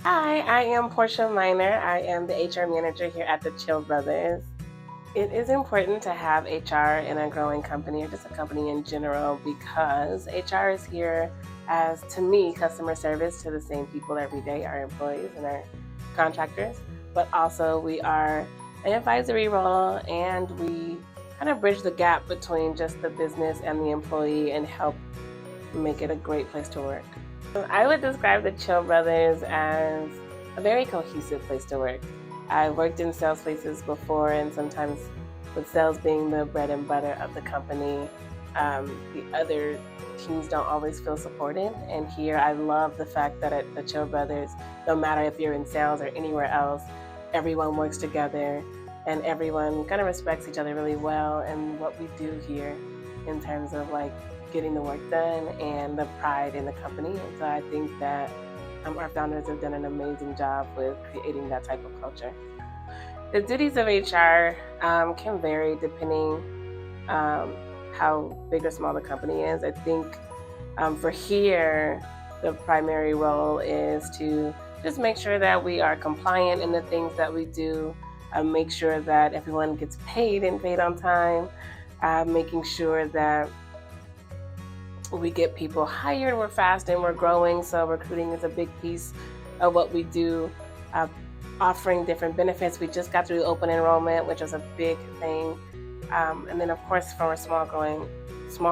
Hi, I am Porscha Miner. I am the HR manager here at the Chill Brothers. It is important to have HR in a growing company or just a company in general because HR is here as, to me, customer service to the same people every day, our employees and our contractors. But also, we are an advisory role and we kind of bridge the gap between just the business and the employee and help make it a great place to work. I would describe the Chill Brothers as a very cohesive place to work. I worked in sales places before, and sometimes with sales being the bread and butter of the company, the other teams don't always feel supported. And here, I love the fact that at the Chill Brothers, no matter if you're in sales or anywhere else, everyone works together and everyone kind of respects each other really well. And what we do here in terms of like getting the work done and the pride in the company. And so I think that our founders have done an amazing job with creating that type of culture. The duties of HR can vary depending how big or small the company is. I think for here, the primary role is to just make sure that we are compliant in the things that we do, make sure that everyone gets paid and paid on time, making sure that we get people hired, we're fast and we're growing, so recruiting is a big piece of what we do. Offering different benefits. We just got through open enrollment, which is a big thing. And then of course, for a small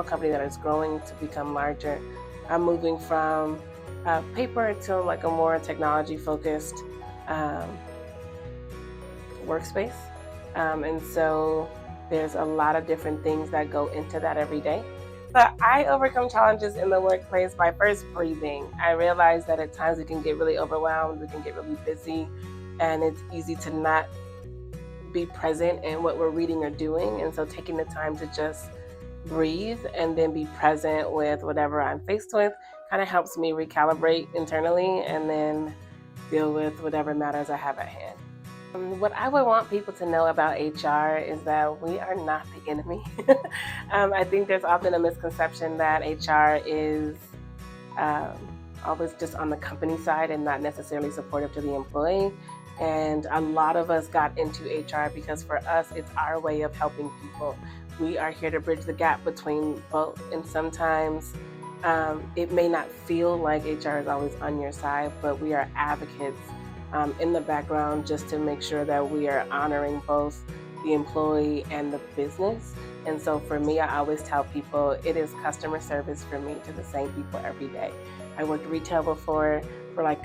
company that is growing to become larger, I'm moving from paper to like a more technology focused workspace. And so there's a lot of different things that go into that every day. But I overcome challenges in the workplace by first breathing. I realize that at times we can get really overwhelmed, we can get really busy, and it's easy to not be present in what we're reading or doing. And so taking the time to just breathe and then be present with whatever I'm faced with kind of helps me recalibrate internally and then deal with whatever matters I have at hand. What I would want people to know about HR is that we are not the enemy. I think there's often a misconception that HR is always just on the company side and not necessarily supportive to the employee. And a lot of us got into HR because for us, it's our way of helping people. We are here to bridge the gap between both. And sometimes it may not feel like HR is always on your side, but we are advocates in the background just to make sure that we are honoring both the employee and the business. And so for me, I always tell people it is customer service for me to the same people every day. I worked retail before for I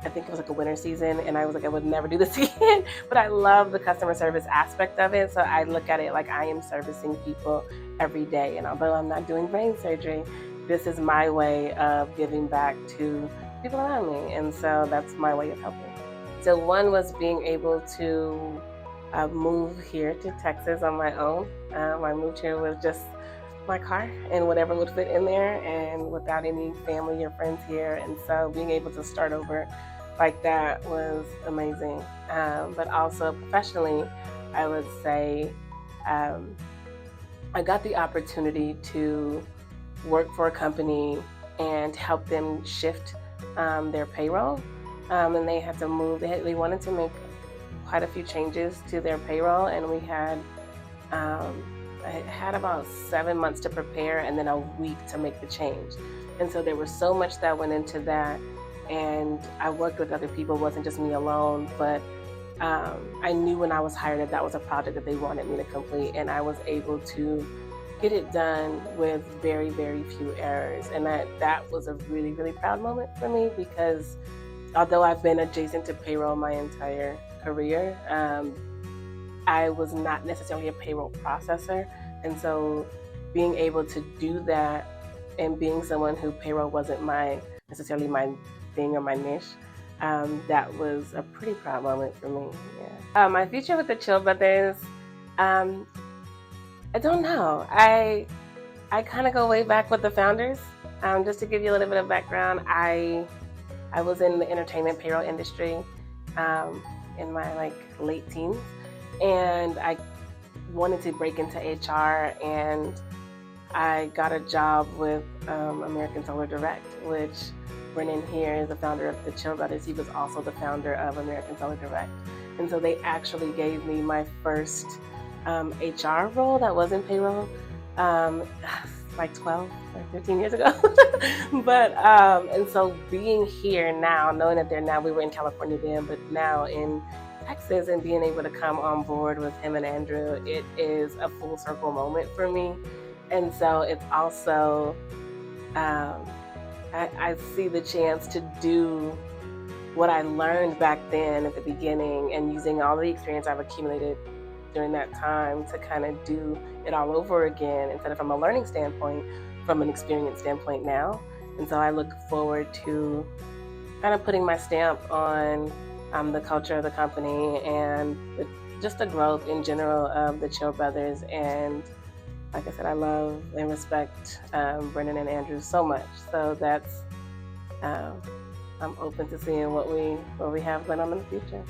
think it was like a winter season, and I was like, I would never do this again, but I love the customer service aspect of it. So I look at it like I am servicing people every day. And although I'm not doing brain surgery, this is my way of giving back to people around me. And so that's my way of helping. So one was being able to move here to Texas on my own. I moved here with just my car and whatever would fit in there and without any family or friends here. And so being able to start over like that was amazing. But also professionally, I would say I got the opportunity to work for a company and help them shift their payroll. And they had to move. They wanted to make quite a few changes to their payroll, and we had I had about 7 months to prepare and then a week to make the change. And so there was so much that went into that, and I worked with other people. It wasn't just me alone, but I knew when I was hired that was a project that they wanted me to complete, and I was able to get it done with very, very few errors. And that was a really, really proud moment for me because although I've been adjacent to payroll my entire career, I was not necessarily a payroll processor. And so being able to do that and being someone who payroll wasn't necessarily my thing or my niche, that was a pretty proud moment for me. Yeah. My future with the Chill Brothers, I don't know. I kind of go way back with the founders. Just to give you a little bit of background, I was in the entertainment payroll industry in my late teens, and I wanted to break into HR, and I got a job with American Solar Direct, which Brennan here is the founder of the Chill Brothers. He was also the founder of American Seller Direct. And so they actually gave me my first HR role that wasn't payroll, um, like 12 or 13 years ago. But, and so being here now, knowing that we were in California then, but now in Texas, and being able to come on board with him and Andrew, it is a full circle moment for me. And so it's also, um, I see the chance to do what I learned back then at the beginning, and using all the experience I've accumulated during that time to kind of do it all over again, instead of from a learning standpoint, from an experience standpoint now. And so I look forward to kind of putting my stamp on the culture of the company, and just the growth in general of the Chill Brothers. And like I said, I love and respect Brendan and Andrew so much. So that's I'm open to seeing what we have going on in the future.